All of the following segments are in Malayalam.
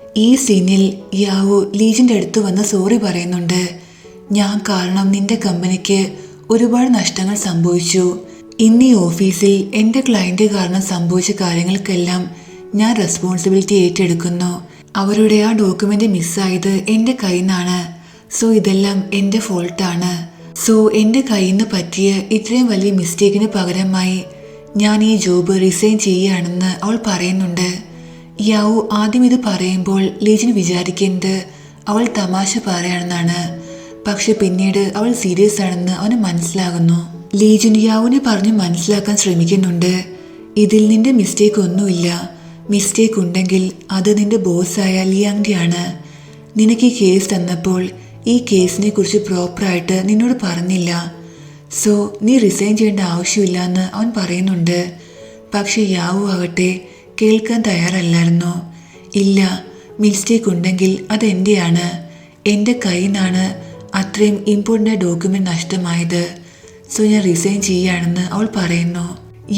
ഈ സീനിൽ യാവു ലീജിൻ്റെ അടുത്ത് വന്ന് സോറി പറയുന്നുണ്ട്. ഞാൻ കാരണം നിന്റെ കമ്പനിക്ക് ഒരുപാട് നഷ്ടങ്ങൾ സംഭവിച്ചു. ഇന്ന് ഈ ഓഫീസിൽ എൻ്റെ ക്ലയൻറ്റ് കാരണം സംഭവിച്ച കാര്യങ്ങൾക്കെല്ലാം ഞാൻ റെസ്പോൺസിബിലിറ്റി ഏറ്റെടുക്കുന്നു. അവരുടെ ആ ഡോക്യുമെൻ്റ് മിസ്സായത് എൻ്റെ കയ്യിൽ നിന്നാണ്. സോ ഇതെല്ലാം എൻ്റെ ഫോൾട്ടാണ്. സോ എൻ്റെ കയ്യിൽ നിന്ന് പറ്റിയ ഇത്രയും വലിയ മിസ്റ്റേക്കിന് പകരമായി ഞാൻ ഈ ജോബ് റിസൈൻ ചെയ്യുകയാണെന്ന് അവൾ പറയുന്നുണ്ട്. യാവു ആദ്യം ഇത് പറയുമ്പോൾ ലീജിന് വിചാരിക്കുന്നത് അവൾ തമാശ പറയുകയാണെന്നാണ്. പക്ഷെ പിന്നീട് അവൾ സീരിയസ് ആണെന്ന് അവന് മനസ്സിലാകുന്നു. ലീജിൻ യാവുവിനെ പറഞ്ഞ് മനസ്സിലാക്കാൻ ശ്രമിക്കുന്നുണ്ട്. ഇതിൽ നിന്റെ മിസ്റ്റേക്ക് ഒന്നുമില്ല. മിസ്റ്റേക്ക് ഉണ്ടെങ്കിൽ അത് നിന്റെ ബോസായ ലിയാങ്ഡിയാണ്. നിനക്ക് ഈ കേസ് തന്നപ്പോൾ ഈ കേസിനെ കുറിച്ച് പ്രോപ്പറായിട്ട് നിന്നോട് പറഞ്ഞില്ല. സോ നീ റിസൈൻ ചെയ്യേണ്ട ആവശ്യമില്ല എന്ന് അവൻ പറയുന്നുണ്ട്. പക്ഷെ യാവു ആകട്ടെ കേൾക്കാൻ തയ്യാറല്ലായിരുന്നു. ഇല്ല, മിസ്റ്റേക്ക് ഉണ്ടെങ്കിൽ അതെൻ്റെയാണ്. എൻ്റെ കയ്യിൽ നിന്നാണ് അത്രയും ഇമ്പോർട്ടൻ്റ് ഡോക്യുമെൻ്റ് നഷ്ടമായത്. സോ ഞാൻ റിസൈൻ ചെയ്യുകയാണെന്ന് അവൾ പറയുന്നു.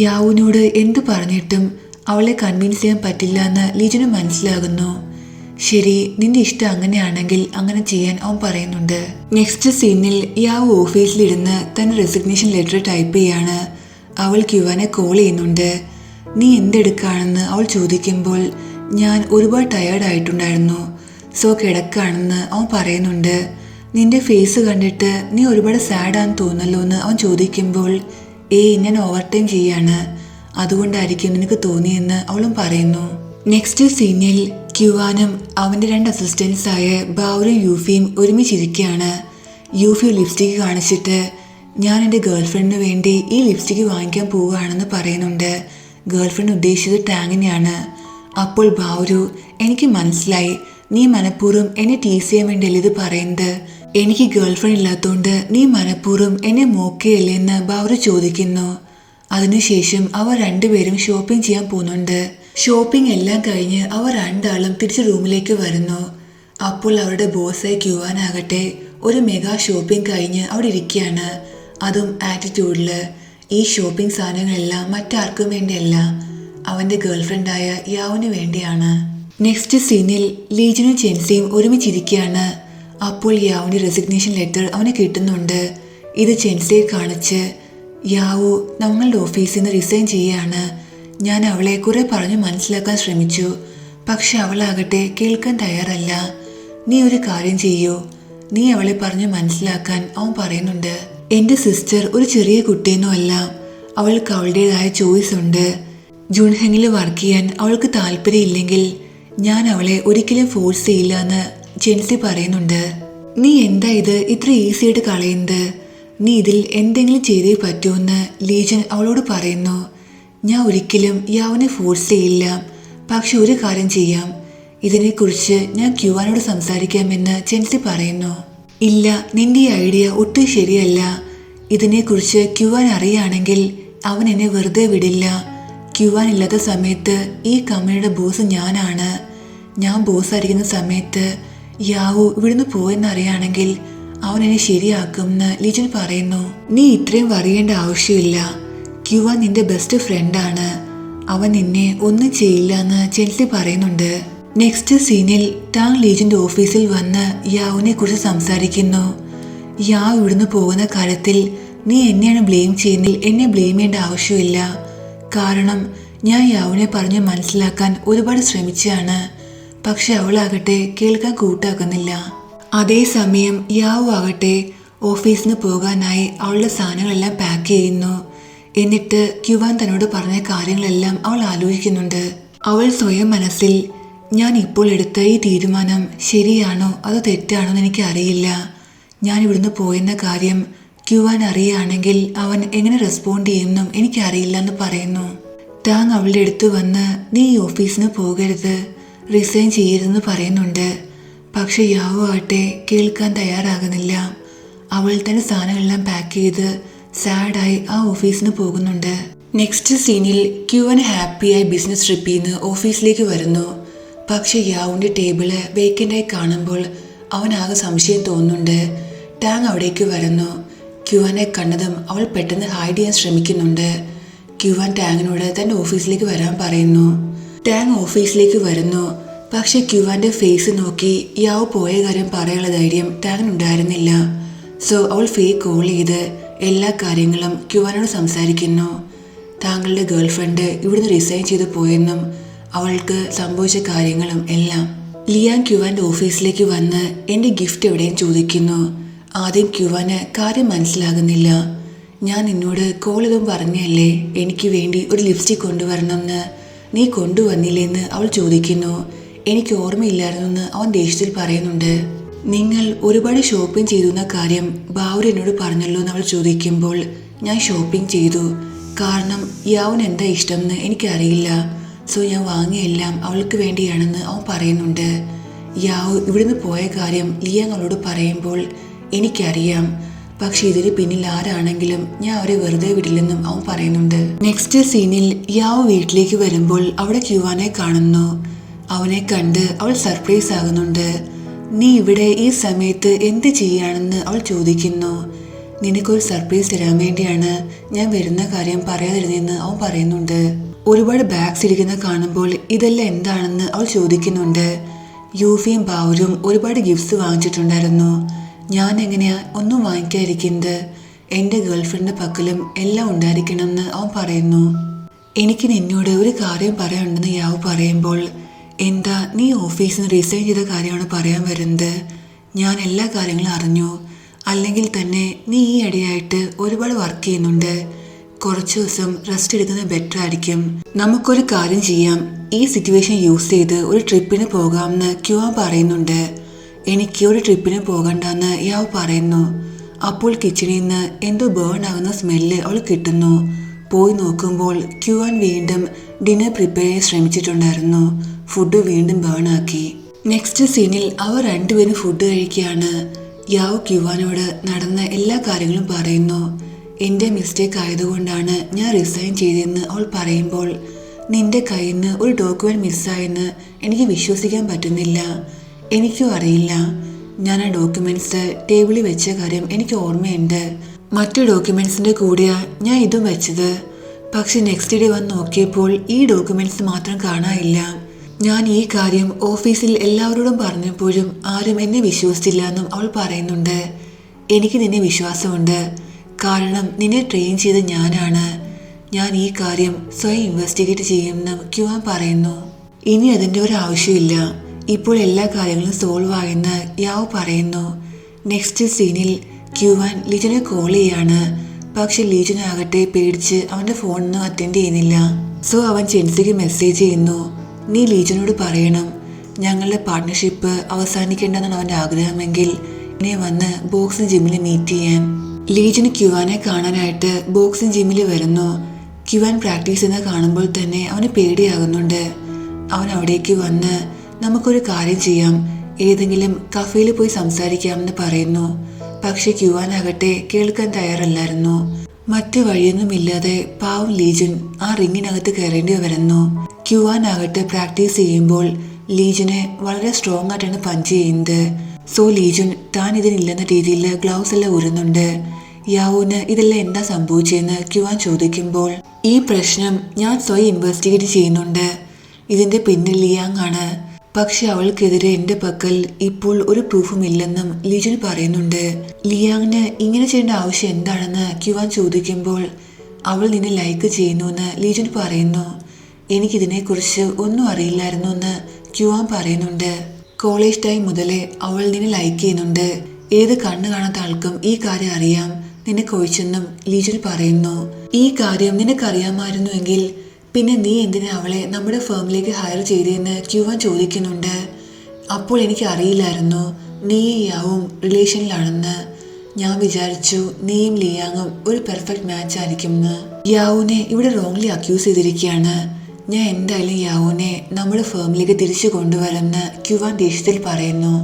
യാവുവിനോട് എന്തു പറഞ്ഞിട്ടും അവളെ കൺവിൻസ് ചെയ്യാൻ പറ്റില്ല എന്ന് ലീജിന് മനസ്സിലാകുന്നു. ശരി, നിന്റെ ഇഷ്ടം അങ്ങനെയാണെങ്കിൽ അങ്ങനെ ചെയ്യാൻ അവൻ പറയുന്നുണ്ട്. നെക്സ്റ്റ് സീനിൽ യാവു ഓഫീസിലിരുന്ന് തന്റെ റെസിഗ്നേഷൻ ലെറ്റർ ടൈപ്പ് ചെയ്യാണ്. അവൾ ക്യുവാനെ കോൾ ചെയ്യുന്നുണ്ട്. നീ എന്തെടുക്കാണെന്ന് അവൾ ചോദിക്കുമ്പോൾ ഞാൻ ഒരുപാട് ടയേർഡ് ആയിട്ടുണ്ടായിരുന്നു, സോ കിടക്കാണെന്ന് അവൻ പറയുന്നുണ്ട്. നിന്റെ ഫേസ് കണ്ടിട്ട് നീ ഒരുപാട് സാഡാന്ന് തോന്നല്ലോ എന്ന് അവൻ ചോദിക്കുമ്പോൾ ഞാൻ ഓവർ ടൈം ചെയ്യാണ്, അതുകൊണ്ടായിരിക്കും നിനക്ക് തോന്നിയെന്ന് അവളും പറയുന്നു. നെക്സ്റ്റ് സീനിൽ ക്യുവാനും അവൻ്റെ 2 അസിസ്റ്റൻസായ ബാവറും യൂഫിയും ഒരുമിച്ചിരിക്കുകയാണ്. യൂഫി ലിപ്സ്റ്റിക്ക് കാണിച്ചിട്ട് ഞാൻ എൻ്റെ ഗേൾഫ്രണ്ടിന് വേണ്ടി ഈ ലിപ്സ്റ്റിക്ക് വാങ്ങിക്കാൻ പോവുകയാണെന്ന് പറയുന്നുണ്ട്. ഗേൾഫ്രണ്ട് ഉദ്ദേശിച്ചത് ടാങ്ങിനെയാണ്. അപ്പോൾ ബാവരു, എനിക്ക് മനസ്സിലായി, നീ മനഃപൂർവ്വം എന്നെ ടീസ് ചെയ്യാൻ വേണ്ടിയല്ലേ ഇത് പറയുന്നത്. എനിക്ക് ഗേൾഫ്രണ്ട് ഇല്ലാത്തതുകൊണ്ട് നീ മനഃപൂർവ്വം എന്നെ മോക്കുകയല്ലേ എന്ന് ബാവരു ചോദിക്കുന്നു. അതിനുശേഷം അവർ രണ്ടുപേരും ഷോപ്പിംഗ് ചെയ്യാൻ പോകുന്നുണ്ട്. ഷോപ്പിംഗ് എല്ലാം കഴിഞ്ഞ് അവർ രണ്ടാളും തിരിച്ച് റൂമിലേക്ക് വരുന്നു. അപ്പോൾ അവരുടെ ബോസായ ക്യുവാനാകട്ടെ ഒരു മെഗാ ഷോപ്പിംഗ് കഴിഞ്ഞ് അവിടെ ഇരിക്കുകയാണ്, അതും ആറ്റിറ്റ്യൂഡിൽ. ഈ ഷോപ്പിംഗ് സാധനങ്ങളെല്ലാം മറ്റാർക്കും വേണ്ടിയല്ല, അവൻ്റെ ഗേൾഫ്രണ്ടായ യാവുവിന് വേണ്ടിയാണ്. നെക്സ്റ്റ് സീനിൽ ലീജിനും ചെൻസിയും ഒരുമിച്ചിരിക്കുകയാണ്. അപ്പോൾ യാവുവിൻ്റെ റെസിഗ്നേഷൻ ലെറ്റർ അവന് കിട്ടുന്നുണ്ട്. ഇത് ചെൻസിയെ കാണിച്ച്, യാവു നമ്മളുടെ ഓഫീസിൽ നിന്ന് റിസൈൻ ചെയ്യുകയാണ്. ഞാൻ അവളെ കുറെ പറഞ്ഞു മനസ്സിലാക്കാൻ ശ്രമിച്ചു, പക്ഷെ അവളാകട്ടെ കേൾക്കാൻ തയ്യാറല്ല. നീ ഒരു കാര്യം ചെയ്യൂ, നീ അവളെ പറഞ്ഞു മനസ്സിലാക്കാൻ അവൻ പറയുന്നുണ്ട്. എൻ്റെ സിസ്റ്റർ ഒരു ചെറിയ കുട്ടിയൊന്നും അല്ല, അവൾക്ക് അവളുടേതായ ചോയ്സ് ഉണ്ട്. ജുൻഹെങ്ങിൽ വർക്ക് ചെയ്യാൻ അവൾക്ക് താല്പര്യമില്ലെങ്കിൽ ഞാൻ അവളെ ഒരിക്കലും ഫോഴ്സ് ചെയ്യില്ല എന്ന് ജെൻസി പറയുന്നുണ്ട്. നീ എന്താ ഇത് ഇത്ര ഈസി ആയിട്ട് കളയുന്നത്? നീ ഇതിൽ എന്തെങ്കിലും ചെയ്തേ പറ്റുമെന്ന് ലീജൻ അവളോട് പറയുന്നു. ഞാൻ ഒരിക്കലും യാവിനെ ഫോഴ്സ് ചെയ്യില്ല, പക്ഷെ ഒരു കാര്യം ചെയ്യാം, ഇതിനെക്കുറിച്ച് ഞാൻ ക്യുവാനോട് സംസാരിക്കാമെന്ന് ജെൻസി പറയുന്നു. ഇല്ല, നിന്റെ ഈ ഐഡിയ ഒട്ടും ശരിയല്ല. ഇതിനെക്കുറിച്ച് ക്യുവാൻ അറിയുകയാണെങ്കിൽ അവൻ എന്നെ വെറുതെ വിടില്ല. ക്യുവാൻ ഇല്ലാത്ത സമയത്ത് ഈ കമ്പനിയുടെ ബോസ് ഞാനാണ്. ഞാൻ ബോസായിരിക്കുന്ന സമയത്ത് യാവു ഇവിടുന്ന് പോയെന്നറിയുകയാണെങ്കിൽ അവൻ എന്നെ ശരിയാക്കുമെന്ന് ലിജൻ പറയുന്നു. നീ ഇത്രയും അറിയേണ്ട ആവശ്യമില്ല, ക്യുവാൻ നിന്റെ ബെസ്റ്റ് ഫ്രണ്ടാണ്, അവൻ നിന്നെ ഒന്നും ചെയ്യില്ല എന്ന് ചെൻസി പറയുന്നുണ്ട്. നെക്സ്റ്റ് സീനിൽ ടാങ് ലീജിന്റെ ഓഫീസിൽ വന്ന് യാവുവിനെ കുറിച്ച് സംസാരിക്കുന്നു. യാവ് ഇവിടുന്ന് പോകുന്ന കാര്യത്തിൽ നീ എന്നെയാണ് ബ്ലെയിം ചെയ്യുന്നതിൽ എന്നെ ബ്ലെയിം ചെയ്യേണ്ട ആവശ്യമില്ല. കാരണം ഞാൻ യാവുവിനെ പറഞ്ഞ് മനസ്സിലാക്കാൻ ഒരുപാട് ശ്രമിച്ചാണ്, പക്ഷെ അവളാകട്ടെ കേൾക്കാൻ കൂട്ടാക്കുന്നില്ല. അതേസമയം യാവു ആകട്ടെ ഓഫീസിന് പോകാനായി അവളുടെ സാധനങ്ങളെല്ലാം പാക്ക് ചെയ്യുന്നു. എന്നിട്ട് ക്യുവാൻ തന്നോട് പറഞ്ഞ കാര്യങ്ങളെല്ലാം അവൾ ആലോചിക്കുന്നുണ്ട്. അവൾ സ്വയം മനസ്സിൽ, ഞാൻ ഇപ്പോൾ എടുത്ത ഈ തീരുമാനം ശരിയാണോ അതോ തെറ്റാണോ എന്ന് എനിക്കറിയില്ല. ഞാൻ ഇവിടുന്ന് പോയെന്ന കാര്യം ക്യുവാൻ അറിയുകയാണെങ്കിൽ അവൻ എങ്ങനെ റെസ്പോണ്ട് ചെയ്യുമെന്നും എനിക്കറിയില്ല എന്ന് പറയുന്നു. ടാങ് അവളുടെ അടുത്ത് വന്ന് നീ ഈ ഓഫീസിന് പോകരുത്, റിസൈൻ ചെയ്യരുതെന്ന് പറയുന്നുണ്ട്. പക്ഷെ യാവു ആകട്ടെ കേൾക്കാൻ തയ്യാറാകുന്നില്ല. അവൾ തന്റെ സാധനങ്ങളെല്ലാം പാക്ക് ചെയ്ത് സാഡായി ആ ഓഫീസിന് പോകുന്നുണ്ട്. നെക്സ്റ്റ് സീനിൽ ക്യുവൻ ഹാപ്പിയായി ബിസിനസ് ട്രിപ്പിൽ നിന്ന് ഓഫീസിലേക്ക് വരുന്നു. പക്ഷെ യാവുവിൻ്റെ ടേബിള് വേക്കൻ്റായി കാണുമ്പോൾ അവനാകെ സംശയം തോന്നുന്നുണ്ട്. ടാങ് അവിടേക്ക് വരുന്നു. ക്യുവനെ കണ്ടതും അവൾ പെട്ടെന്ന് ഹൈഡ് ചെയ്യാൻ ശ്രമിക്കുന്നുണ്ട്. ക്യുവൻ ടാങ്ങിനോട് തൻ്റെ ഓഫീസിലേക്ക് വരാൻ പറയുന്നു. ടാങ് ഓഫീസിലേക്ക് വരുന്നു. പക്ഷെ ക്യുവാന്റെ ഫേസ് നോക്കി യാവ് പോയ കാര്യം പറയാനുള്ള ധൈര്യം ടാങ്ങിനുണ്ടായിരുന്നില്ല. സോ അവൾ ഫേക്ക് കോൾ ചെയ്ത് എല്ലാ കാര്യങ്ങളും ക്യുവാനോട് സംസാരിക്കുന്നു. താങ്കളുടെ ഗേൾഫ്രണ്ട് ഇവിടുന്ന് റിസൈൻ ചെയ്ത് പോയെന്നും അവൾക്ക് സംഭവിച്ച കാര്യങ്ങളും എല്ലാം. ലിയാൻ ക്യുവാന്റെ ഓഫീസിലേക്ക് വന്ന് എൻ്റെ ഗിഫ്റ്റ് എവിടെയും ചോദിക്കുന്നു. ആദ്യം ക്യുവാന് കാര്യം മനസ്സിലാകുന്നില്ല. ഞാൻ നിന്നോട് കോൾ ചെയ്തും പറഞ്ഞല്ലേ എനിക്ക് വേണ്ടി ഒരു ലിപ്സ്റ്റിക് കൊണ്ടുവരണമെന്ന്, നീ കൊണ്ടുവന്നില്ലെന്ന് അവൾ ചോദിക്കുന്നു. എനിക്ക് ഓർമ്മയില്ലായിരുന്നെന്ന് അവൻ ദേഷ്യത്തിൽ പറയുന്നുണ്ട്. നിങ്ങൾ ഒരുപാട് ഷോപ്പിംഗ് ചെയ്തുന്ന കാര്യം ബാവു എന്നോട് പറഞ്ഞല്ലോ എന്ന് അവൾ ചോദിക്കുമ്പോൾ ഞാൻ ഷോപ്പിംഗ് ചെയ്തു. കാരണം യാവിന് എന്താ ഇഷ്ടമെന്ന് എനിക്കറിയില്ല. സോ ഞാൻ വാങ്ങിയെല്ലാം അവൾക്ക് വേണ്ടിയാണെന്ന് അവൻ പറയുന്നുണ്ട്. യാവ് ഇവിടുന്ന് പോയ കാര്യം ലിയാൻ അവളോട് പറയുമ്പോൾ എനിക്കറിയാം, പക്ഷെ ഇതിന് പിന്നിൽ ആരാണെങ്കിലും ഞാൻ അവരെ വെറുതെ വിടില്ലെന്നും അവൻ പറയുന്നുണ്ട്. നെക്സ്റ്റ് സീനിൽ യാവ് വീട്ടിലേക്ക് വരുമ്പോൾ അവിടെ ക്യുവാനെ കാണുന്നു. അവനെ കണ്ട് അവൾ സർപ്രൈസ് ആകുന്നുണ്ട്. നീ ഇവിടെ ഈ സമയത്ത് എന്ത് ചെയ്യാണെന്ന് അവൾ ചോദിക്കുന്നു. നിനക്കൊരു സർപ്രൈസ് തരാൻ വേണ്ടിയാണ് ഞാൻ വരുന്ന കാര്യം പറയാതിരുന്നെന്ന് അവൻ പറയുന്നുണ്ട്. ഒരുപാട് ബാഗ്സ് ഇരിക്കുന്ന കാണുമ്പോൾ ഇതെല്ലാം എന്താണെന്ന് അവൾ ചോദിക്കുന്നുണ്ട്. യൂഫിയും ബാവരും ഒരുപാട് ഗിഫ്റ്റ്സ് വാങ്ങിച്ചിട്ടുണ്ടായിരുന്നു. ഞാൻ എങ്ങനെയാ ഒന്നും വാങ്ങിക്കാതിരിക്കുന്നത്? എൻ്റെ ഗേൾഫ്രണ്ടിൻ്റെ പക്കലും എല്ലാം ഉണ്ടായിരിക്കണമെന്ന് അവൻ പറയുന്നു. എനിക്ക് നിന്നോട് ഒരു കാര്യം പറയാനുണ്ടെന്ന് യാവ് പറയുമ്പോൾ എന്താ, നീ ഓഫീസിൽ നിന്ന് റിസൈൻ ചെയ്ത കാര്യമാണ് പറയാൻ വരുന്നത്? ഞാൻ എല്ലാ കാര്യങ്ങളും അറിഞ്ഞു. അല്ലെങ്കിൽ തന്നെ നീ ഈ ഇടയായിട്ട് ഒരുപാട് വർക്ക് ചെയ്യുന്നുണ്ട്. കുറച്ച് ദിവസം റെസ്റ്റ് എടുക്കുന്നത് ബെറ്റർ ആയിരിക്കും. നമുക്കൊരു കാര്യം ചെയ്യാം, ഈ സിറ്റുവേഷൻ യൂസ് ചെയ്ത് ഒരു ട്രിപ്പിന് പോകാമെന്ന് ക്യുവാൻ പറയുന്നുണ്ട്. എനിക്ക് ഒരു ട്രിപ്പിന് പോകണ്ടെന്ന് യാവ് പറയുന്നു. അപ്പോൾ കിച്ചണിൽ നിന്ന് എന്തോ ബേൺ ആകുന്ന സ്മെല്ല് അവൾ കിട്ടുന്നു. പോയി നോക്കുമ്പോൾ ക്യുവാൻ വീണ്ടും ഡിന്നർ പ്രിപ്പയർ ചെയ്യാൻ ശ്രമിച്ചിട്ടുണ്ടായിരുന്നു. ഫുഡ് വീണ്ടും ബേൺ ആക്കി. നെക്സ്റ്റ് സീനിൽ അവർ രണ്ടുപേരും ഫുഡ് കഴിക്കുകയാണ്. യാവ് ക്യുവാനോട് നടന്ന എല്ലാ കാര്യങ്ങളും പറയുന്നു. എൻ്റെ മിസ്റ്റേക്ക് ആയതുകൊണ്ടാണ് ഞാൻ റിസൈൻ ചെയ്തതെന്ന് അവൾ പറയുമ്പോൾ നിന്റെ കയ്യിൽ നിന്ന് ഒരു ഡോക്യുമെന്റ് മിസ്സായെന്ന് എനിക്ക് വിശ്വസിക്കാൻ പറ്റുന്നില്ല. എനിക്കും അറിയില്ല. ഞാൻ ആ ഡോക്യുമെന്റ്സ് ടേബിളിൽ വെച്ച കാര്യം എനിക്ക് ഓർമ്മയുണ്ട്. മറ്റു ഡോക്യുമെന്റ്സിന്റെ കൂടെയാ ഞാൻ ഇതും വെച്ചത്. പക്ഷെ നെക്സ്റ്റ് ഡേ വന്ന് നോക്കിയപ്പോൾ ഈ ഡോക്യുമെന്റ്സ് മാത്രം കാണാനില്ല. ഞാൻ ഈ കാര്യം ഓഫീസിൽ എല്ലാവരോടും പറഞ്ഞപ്പോഴും ആരും എന്നെ വിശ്വസിച്ചില്ല എന്നും അവൾ പറയുന്നുണ്ട്. എനിക്ക് നിന്നെ വിശ്വാസമുണ്ട്, കാരണം നിന്നെ ട്രെയിൻ ചെയ്ത് ഞാനാണ്. ഞാൻ ഈ കാര്യം സ്വയം ഇൻവെസ്റ്റിഗേറ്റ് ചെയ്യുമെന്നും ക്യുവാൻ പറയുന്നു. ഇനി അതിൻ്റെ ഒരു ആവശ്യമില്ല, ഇപ്പോൾ എല്ലാ കാര്യങ്ങളും സോൾവ് ആയെന്ന് യാവ് പറയുന്നു. നെക്സ്റ്റ് സീനിൽ ക്യുവാൻ ലീജനെ കോൾ ചെയ്യാണ്. പക്ഷെ ലീജനാകട്ടെ പേടിച്ച് അവൻ്റെ ഫോണൊന്നും അറ്റൻഡ് ചെയ്യുന്നില്ല. സോ അവൻ ചെൻസിക്ക് മെസ്സേജ് ചെയ്യുന്നു, നീ ലീജനോട് പറയണം ഞങ്ങളുടെ പാർട്ട്ണർഷിപ്പ് അവസാനിക്കേണ്ടെന്നാണ് അവൻ്റെ ആഗ്രഹമെങ്കിൽ എന്നെ വന്ന് ബോക്സിംഗ് ജിമ്മിൽ മീറ്റ് ചെയ്യാൻ. ലീജന് ക്യുവാനെ കാണാനായിട്ട് ബോക്സിംഗ് ജിമ്മിൽ വരുന്നു. ക്യുവാൻ പ്രാക്ടീസ് ചെയ്യുന്ന കാണുമ്പോൾ തന്നെ അവന് പേടിയാകുന്നുണ്ട്. അവൻ അവിടേക്ക് വന്ന് നമുക്കൊരു കാര്യം ചെയ്യാം, ഏതെങ്കിലും കഫേയിൽ പോയി സംസാരിക്കാമെന്ന് പറയുന്നു. പക്ഷെ ക്യുവാനാകട്ടെ കേൾക്കാൻ തയ്യാറല്ലായിരുന്നു. മറ്റു വഴിയൊന്നുമില്ലാതെ പാവം ലീജൻ ആ റിങ്ങിനകത്ത് കയറേണ്ടി വരുന്നു. ക്യുവാനാകട്ടെ പ്രാക്ടീസ് ചെയ്യുമ്പോൾ ലീജനെ വളരെ സ്ട്രോങ് ആയിട്ടാണ് പഞ്ച് ചെയ്യുന്നത്. സോ ലീജൻ താൻ ഇതിനില്ലെന്ന രീതിയിൽ ഗ്ലൗസ് എല്ലാം ഊരുന്നുണ്ട്. യാവുന് ഇതെല്ലാം എന്താ സംഭവിച്ചതെന്ന് ക്യുവാൻ ചോദിക്കുമ്പോൾ ഈ പ്രശ്നം ഞാൻ സ്വയം ഇൻവെസ്റ്റിഗേറ്റ് ചെയ്യുന്നുണ്ട്, ഇതിന്റെ പിന്നിൽ ലിയാങ് ആണ്. പക്ഷെ അവൾക്കെതിരെ എൻ്റെ പക്കൽ ഇപ്പോൾ ഒരു പ്രൂഫും ഇല്ലെന്നും ലീജൻ പറയുന്നുണ്ട്. ലിയാങ്ങിന് ഇങ്ങനെ ചെയ്യേണ്ട ആവശ്യം എന്താണെന്ന് ക്യുവാൻ ചോദിക്കുമ്പോൾ അവൾ നിന്നെ ലൈക്ക് ചെയ്യുന്നുവെന്ന് ലീജൻ പറയുന്നു. എനിക്കിതിനെക്കുറിച്ച് ഒന്നും അറിയില്ലായിരുന്നു എന്ന് ക്യുവാൻ പറയുന്നുണ്ട്. കോളേജ് ടൈം മുതലേ അവൾ നിന്നെ ലൈക്ക് ചെയ്യുന്നുണ്ട്. ഏത് കണ്ണ് കാണാത്ത ആൾക്കും ഈ കാര്യം അറിയാം, നിനക്ക് ഒഴിച്ചെന്നും ലീജൻ പറയുന്നു. ഈ കാര്യം നിനക്കറിയാമായിരുന്നുവെങ്കിൽ പിന്നെ നീ എന്തിനാ അവളെ നമ്മുടെ ഫേമിലേക്ക് ഹയർ ചെയ്തതെന്ന് ക്യുവാൻ ചോദിക്കുന്നുണ്ട്. അപ്പോൾ എനിക്ക് അറിയില്ലായിരുന്നു നീയും യാവും റിലേഷനിലാണെന്ന്. ഞാൻ വിചാരിച്ചു നീയും ലിയാങ്ങും ഒരു പെർഫെക്റ്റ് മാച്ച് ആയിരിക്കുമെന്ന്. യാവുനെ ഇവിടെ റോങ്ലി അക്യൂസ് ചെയ്തിരിക്കുകയാണ്. ഞാൻ എന്തായാലും യാവുനെ നമ്മുടെ ഫേമിലേക്ക് തിരിച്ചു കൊണ്ടുവരുമെന്ന് ക്യുവാൻ ദേഷ്യത്തിൽ പറയുന്നു.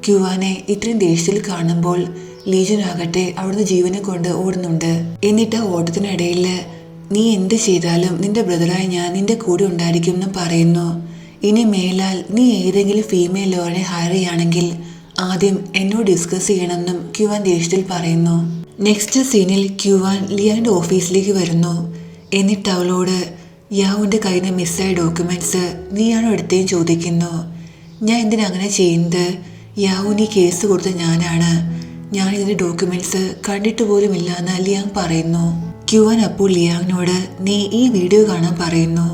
ക്യുവാനെ ഇത്രയും ദേഷ്യത്തിൽ കാണുമ്പോൾ ലീജനാകട്ടെ അവിടുന്ന് ജീവനെ കൊണ്ട് ഓടുന്നുണ്ട്. എന്നിട്ട് ഓട്ടത്തിനിടയിൽ നീ എന്ത് ചെയ്താലും നിന്റെ ബ്രദറായി ഞാൻ നിന്റെ കൂടെ ഉണ്ടായിരിക്കും എന്ന് പറയുന്നു. ഇനി മേലാൽ നീ ഏതെങ്കിലും ഫീമെയിൽ ലോറിനെ ഹയർ ചെയ്യുകയാണെങ്കിൽ ആദ്യം എന്നോട് ഡിസ്കസ് ചെയ്യണമെന്നും ക്യുവാൻ ദേഷ്യത്തിൽ പറയുന്നു. നെക്സ്റ്റ് സീനിൽ ക്യുവാൻ ലിയാന്റെ ഓഫീസിലേക്ക് വരുന്നു. എന്നിട്ട് അവളോട് യാവുന്റെ കയ്യിൽ നിന്ന് മിസ്സായ ഡോക്യുമെന്റ്സ് നീയാണോ എടുത്തേന്ന് ചോദിക്കുന്നു. ഞാൻ എന്തിനാ അങ്ങനെ ചെയ്യുന്നത്? യാവുന് ഈ കേസ് കൊടുത്ത ഞാനാണ്. ഞാൻ ഇതിന്റെ ഡോക്യുമെന്റ്സ് കണ്ടിട്ട് പോലും ഇല്ലാന്ന് ലിയാങ് പറയുന്നു. ക്യുവാൻ അപ്പോൾ ലിയാങ്ങിനോട് നീ ഈ വീഡിയോ കാണാൻ പറയുന്നു.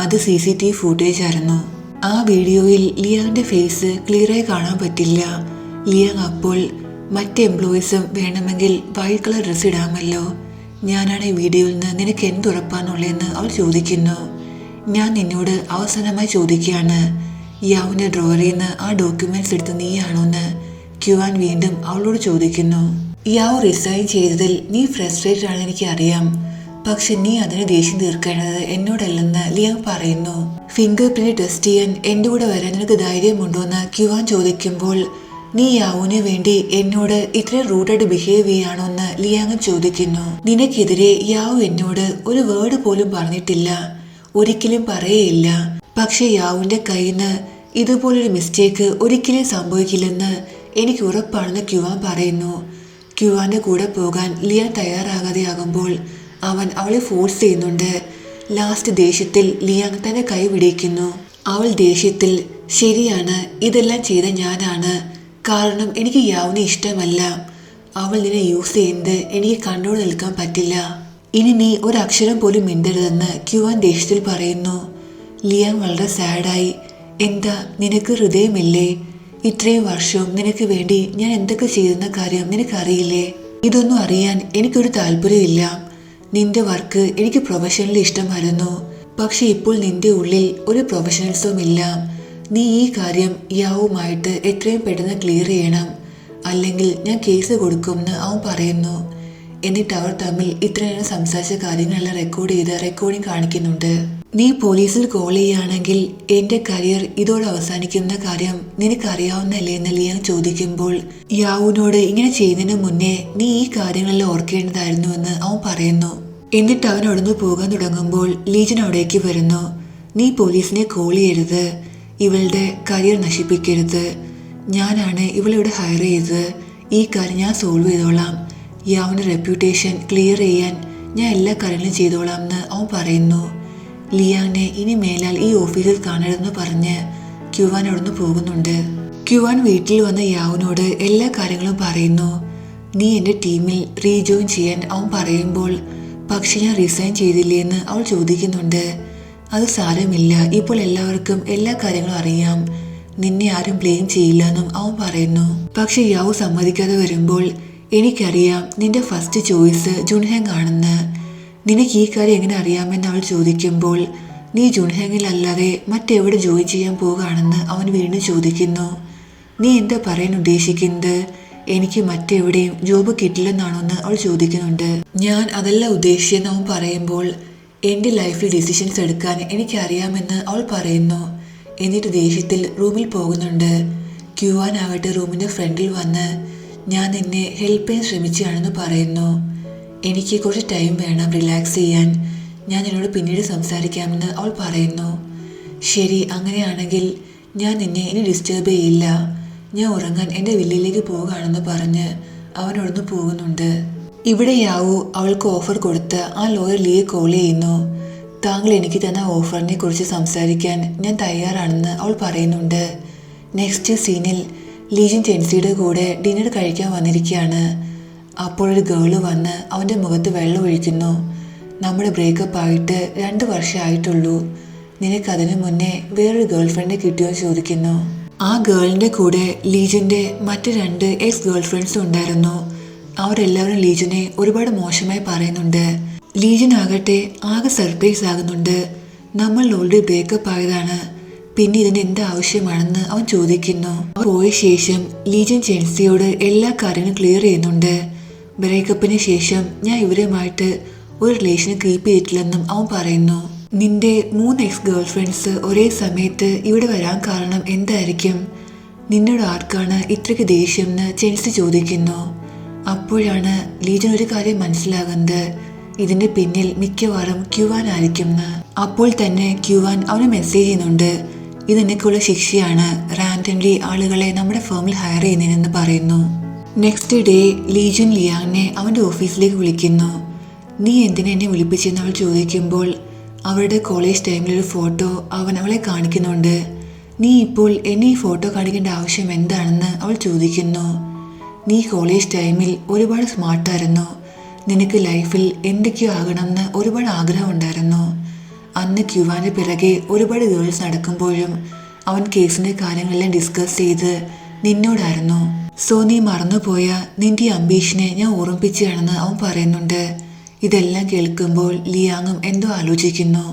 അത് CCTV ഫുട്ടേജ് ആയിരുന്നു. ആ വീഡിയോയിൽ ലിയാങ്ങിന്റെ ഫേസ് ക്ലിയറായി കാണാൻ പറ്റില്ല. ലിയാങ് അപ്പോൾ മറ്റ് എംപ്ലോയീസും വേണമെങ്കിൽ വൈറ്റ് കളർ ഡ്രസ് ഇടാമല്ലോ, ഞാനാണ് ഈ വീഡിയോയിൽ നിന്ന് നിനക്ക് എന്തുറപ്പാന്നുള്ളതെന്ന് അവൾ ചോദിക്കുന്നു. ഞാൻ നിന്നോട് അവസാനമായി ചോദിക്കുകയാണ്, യാവുന്റെ ഡ്രോവറിൽ നിന്ന് ആ ഡോക്യുമെന്റ്സ് എടുത്ത് നീയാണോന്ന് ക്യുവാൻ വീണ്ടും അവളോട് ചോദിക്കുന്നു. യാവ് റിസൈൻ ചെയ്തതിൽ നീ ഫ്രസ്ട്രേറ്റഡ് ആണെന്ന് എനിക്ക് അറിയാം, പക്ഷെ നീ അതിന് ദേഷ്യം തീർക്കേണ്ടത് എന്നോടല്ലെന്ന് ലിയാങ് പറയുന്നു. ഫിംഗർ പ്രിന്റ് ടെസ്റ്റ് ചെയ്യാൻ എന്റെ കൂടെ വരാൻ നിനക്ക് ധൈര്യമുണ്ടോന്ന് ക്യുവാൻ ചോദിക്കുമ്പോൾ നീ യാവുവിന് വേണ്ടി എന്നോട് ഇത്രയും റൂഡായിട്ട് ബിഹേവ് ചെയ്യാണോന്ന് ലിയാങ് ചോദിക്കുന്നു. നിനക്കെതിരെ യാവു എന്നോട് ഒരു വേർഡ് പോലും പറഞ്ഞിട്ടില്ല, ഒരിക്കലും പറയേയില്ല. പക്ഷെ യാവുവിന്റെ കയ്യിൽ നിന്ന് ഇതുപോലൊരു മിസ്റ്റേക്ക് ഒരിക്കലും സംഭവിക്കില്ലെന്ന് എനിക്ക് ഉറപ്പാണെന്ന് ക്യുവാൻ പറയുന്നു. ക്യുവാന്റെ കൂടെ പോകാൻ ലിയാങ് തയ്യാറാകാതെയാകുമ്പോൾ അവൻ അവളെ ഫോഴ്സ് ചെയ്യുന്നുണ്ട്. ലാസ്റ്റ് ദേഷ്യത്തിൽ ലിയാങ് തന്നെ കൈ പിടിക്കുന്നു. അവൾ ദേഷ്യത്തിൽ ശരിയാണ്, ഇതെല്ലാം ചെയ്ത ഞാനാണ്, കാരണം എനിക്ക് യാവുനെ ഇഷ്ടമല്ല. അവൾ നിന്നെ യൂസ് ചെയ്യുന്നത് എനിക്ക് കണ്ടോട് നിൽക്കാൻ പറ്റില്ല. ഇനി നീ ഒരക്ഷരം പോലും മിണ്ടരുതെന്ന് ക്യുവാൻ ദേഷ്യത്തിൽ പറയുന്നു. ലിയാങ് വളരെ സാഡായി. എന്താ നിനക്ക് ഹൃദയമില്ലേ? ഇത്രയും വർഷവും നിനക്ക് വേണ്ടി ഞാൻ എന്തൊക്കെ ചെയ്തെന്ന കാര്യം നിനക്കറിയില്ലേ? ഇതൊന്നും അറിയാൻ എനിക്കൊരു താല്പര്യമില്ല. നിന്റെ വർക്ക് എനിക്ക് പ്രൊഫഷണലി ഇഷ്ടമായിരുന്നു, പക്ഷെ ഇപ്പോൾ നിന്റെ ഉള്ളിൽ ഒരു പ്രൊഫഷണൽസും ഇല്ല. നീ ഈ കാര്യം യാവുമായിട്ട് എത്രയും പെട്ടെന്ന് ക്ലിയർ ചെയ്യണം, അല്ലെങ്കിൽ ഞാൻ കേസ് കൊടുക്കുമെന്ന് അവൻ പറയുന്നു. എന്നിട്ട് അവർ തമ്മിൽ ഇത്രയും സംസാരിച്ച കാര്യങ്ങളെല്ലാം റെക്കോർഡ് ചെയ്ത് റെക്കോർഡിംഗ് കാണിക്കുന്നുണ്ട്. നീ പോലീസിൽ കോൾ ചെയ്യുകയാണെങ്കിൽ എന്റെ കരിയർ ഇതോടെ അവസാനിക്കുന്ന കാര്യം നിനക്കറിയാവുന്നല്ലേ എന്ന് ലിയാങ് ചോദിക്കുമ്പോൾ യാവുവിനോട് ഇങ്ങനെ ചെയ്യുന്നതിന് മുന്നേ നീ ഈ കാര്യങ്ങളെല്ലാം ഓർക്കേണ്ടതായിരുന്നുവെന്ന് അവൻ പറയുന്നു. എന്നിട്ട് അവൻ അവിടുന്ന് പോകാൻ തുടങ്ങുമ്പോൾ ലീജൻ അവിടേക്ക് വരുന്നു. നീ പോലീസിനെ കോൾ ചെയ്യരുത്, ഇവളുടെ കരിയർ നശിപ്പിക്കരുത്, ഞാനാണ് ഇവളിവിടെ ഹയർ ചെയ്തത്, ഈ കാര്യം ഞാൻ സോൾവ് ചെയ്തോളാം, യാവുവിന്റെ റെപ്യൂട്ടേഷൻ ക്ലിയർ ചെയ്യാൻ ഞാൻ എല്ലാ കാര്യങ്ങളും ചെയ്തോളാം എന്ന് അവൻ പറയുന്നു. ലിയാങ്ങിനെ ഇനി മേലാൽ ഈ ഓഫീസിൽ കാണരുതെന്ന് പറഞ്ഞ് ക്യുവാൻ അവിടുന്ന് പോകുന്നുണ്ട്. ക്യുവാൻ വീട്ടിൽ വന്ന യാവുവിനോട് എല്ലാ കാര്യങ്ങളും പറയുന്നു. നീ എൻ്റെ ടീമിൽ റീജോയിൻ ചെയ്യാൻ അവൻ പറയുമ്പോൾ പക്ഷെ ഞാൻ റിസൈൻ ചെയ്തില്ലേ എന്ന് അവൾ ചോദിക്കുന്നുണ്ട്. അത് സാരമില്ല, ഇപ്പോൾ എല്ലാവർക്കും എല്ലാ കാര്യങ്ങളും അറിയാം, നിന്നെ ആരും ബ്ലെയിം ചെയ്യില്ല എന്നും അവൻ പറയുന്നു. പക്ഷെ യാവു സമ്മതിക്കാതെ വരുമ്പോൾ എനിക്കറിയാം നിന്റെ ഫസ്റ്റ് ചോയ്സ് ജുൻഹാങ് ആണെന്ന്, നിനക്ക് ഈ കാര്യം എങ്ങനെ അറിയാമെന്ന് അവൾ ചോദിക്കുമ്പോൾ നീ ജുൻഹാങ്ങിലല്ലാതെ മറ്റെവിടെ ജോയിൻ ചെയ്യാൻ പോകുകയാണെന്ന് അവൻ വീണ്ടും ചോദിക്കുന്നു. നീ എന്താ പറയാൻ ഉദ്ദേശിക്കുന്നത്? എനിക്ക് മറ്റെവിടെയും ജോബ് കിട്ടില്ലെന്നാണോന്ന് അവൾ ചോദിക്കുന്നുണ്ട്. ഞാൻ അതല്ല ഉദ്ദേശിച്ചെന്ന് അവൻ പറയുമ്പോൾ എൻ്റെ ലൈഫിൽ ഡിസിഷൻസ് എടുക്കാൻ എനിക്കറിയാമെന്ന് അവൾ പറയുന്നു. എന്നിട്ട് ദേഷ്യത്തിൽ റൂമിൽ പോകുന്നുണ്ട്. ക്യുവാൻ ആവട്ടെ റൂമിൻ്റെ ഫ്രണ്ടിൽ വന്ന് ഞാൻ നിന്നെ ഹെൽപ്പ് ചെയ്യാൻ ശ്രമിച്ചാണെന്ന് പറയുന്നു. എനിക്ക് കുറച്ച് ടൈം വേണം റിലാക്സ് ചെയ്യാൻ, ഞാൻ നിന്നോട് പിന്നീട് സംസാരിക്കാമെന്ന് അവൾ പറയുന്നു. ശരി, അങ്ങനെയാണെങ്കിൽ ഞാൻ നിന്നെ ഇനി ഡിസ്റ്റർബ് ചെയ്യില്ല, ഞാൻ ഉറങ്ങാൻ എൻ്റെ വില്ലയിലേക്ക് പോകുകയാണെന്ന് പറഞ്ഞ് അവനോടൊന്ന് പോകുന്നുണ്ട്. ഇവിടെ യാവു അവൾക്ക് ഓഫർ കൊടുത്ത് ആ ലോയർ ലീയെ കോൾ ചെയ്യുന്നു. താങ്കൾ എനിക്ക് തന്ന ഓഫറിനെ കുറിച്ച് സംസാരിക്കാൻ ഞാൻ തയ്യാറാണെന്ന് അവൾ പറയുന്നുണ്ട്. നെക്സ്റ്റ് സീനിൽ ലീജൻ ചെൻസിയുടെ കൂടെ ഡിന്നർ കഴിക്കാൻ വന്നിരിക്കുകയാണ്. അപ്പോഴൊരു ഗേള് വന്ന് അവൻ്റെ മുഖത്ത് വെള്ളം ഒഴിക്കുന്നു. നമ്മുടെ ബ്രേക്കപ്പ് ആയിട്ട് 2 വർഷമായിട്ടുള്ളൂ, നിനക്കതിനു മുന്നേ വേറൊരു ഗേൾ ഫ്രണ്ടിനെ കിട്ടിയോ എന്ന് ചോദിക്കുന്നു. ആ ഗേളിൻ്റെ കൂടെ ലീജൻ്റെ മറ്റ് 2 എക്സ് ഗേൾ ഫ്രണ്ട്സും ഉണ്ടായിരുന്നു. അവരെല്ലാവരും ലീജനെ ഒരുപാട് മോശമായി പറയുന്നുണ്ട്. ലീജൻ ആകട്ടെ ആകെ സർപ്രൈസ് ആകുന്നുണ്ട്. നമ്മൾ ഓൾറെഡി ബ്രേക്കപ്പ് ആയതാണ്, പിന്നെ ഇതിന് എന്ത് ആവശ്യമാണെന്ന് അവൻ ചോദിക്കുന്നു. പോയ ശേഷം ലീജൻ ചെൻസിയോട് എല്ലാ കാര്യങ്ങളും ക്ലിയർ ചെയ്യുന്നുണ്ട്. ബ്രേക്കപ്പിന് ശേഷം ഞാൻ ഇവരുമായിട്ട് ഒരു റിലേഷൻ കീപ്പ് ചെയ്തിട്ടില്ലെന്നും അവൻ പറയുന്നു. നിന്റെ 3 എക്സ് ഗേൾ ഫ്രണ്ട്സ് ഒരേ സമയത്ത് ഇവിടെ വരാൻ കാരണം എന്തായിരിക്കും? നിന്നോട് ആർക്കാണ് ഇത്രയ്ക്ക് ദേഷ്യം എന്ന് ചെൻസി ചോദിക്കുന്നു. അപ്പോഴാണ് ലീജൻ ഒരു കാര്യം മനസ്സിലാകുന്നത്, ഇതിന്റെ പിന്നിൽ മിക്കവാറും ക്യുവാൻ ആയിരിക്കുമെന്ന്. അപ്പോൾ തന്നെ ക്യുവാൻ അവന് മെസ്സേജ് ചെയ്യുന്നുണ്ട്, ഇത് നിനക്കുള്ള ശിക്ഷയാണ്, റാൻഡംലി ആളുകളെ നമ്മുടെ ഫേമിൽ ഹയർ ചെയ്യുന്നതിനെന്ന് പറയുന്നു. നെക്സ്റ്റ് ഡേ ലീജൻ ലിയാങ്ങിനെ അവൻ്റെ ഓഫീസിലേക്ക് വിളിക്കുന്നു. നീ എന്തിനെ എന്നെ വിളിപ്പിച്ചെന്ന് അവൾ ചോദിക്കുമ്പോൾ അവരുടെ കോളേജ് ടൈമിലൊരു ഫോട്ടോ അവൻ അവളെ കാണിക്കുന്നുണ്ട്. നീ ഇപ്പോൾ എന്നെ ഈ ഫോട്ടോ കാണിക്കേണ്ട ആവശ്യം എന്താണെന്ന് അവൾ ചോദിക്കുന്നു. നീ കോളേജ് ടൈമിൽ ഒരുപാട് സ്മാർട്ടായിരുന്നു. നിനക്ക് ലൈഫിൽ എന്തൊക്കെയോ ആകണമെന്ന് ഒരുപാട് ആഗ്രഹമുണ്ടായിരുന്നു. അന്ന് ക്യുവാൻ്റെ പിറകെ ഒരുപാട് ഗേൾസ് നടക്കുമ്പോഴും അവൻ കേസിൻ്റെ കാര്യങ്ങളെല്ലാം ഡിസ്കസ് ചെയ്ത് നിന്നോടായിരുന്നു. സോ നീ മറന്നുപോയ നിന്റെ അംബീഷനെ ഞാൻ ഓർമ്മിപ്പിച്ചാണെന്ന് അവൻ പറയുന്നുണ്ട്. ഇതെല്ലാം കേൾക്കുമ്പോൾ ലിയാങ്ങും എന്തോ ആലോചിക്കുന്നു.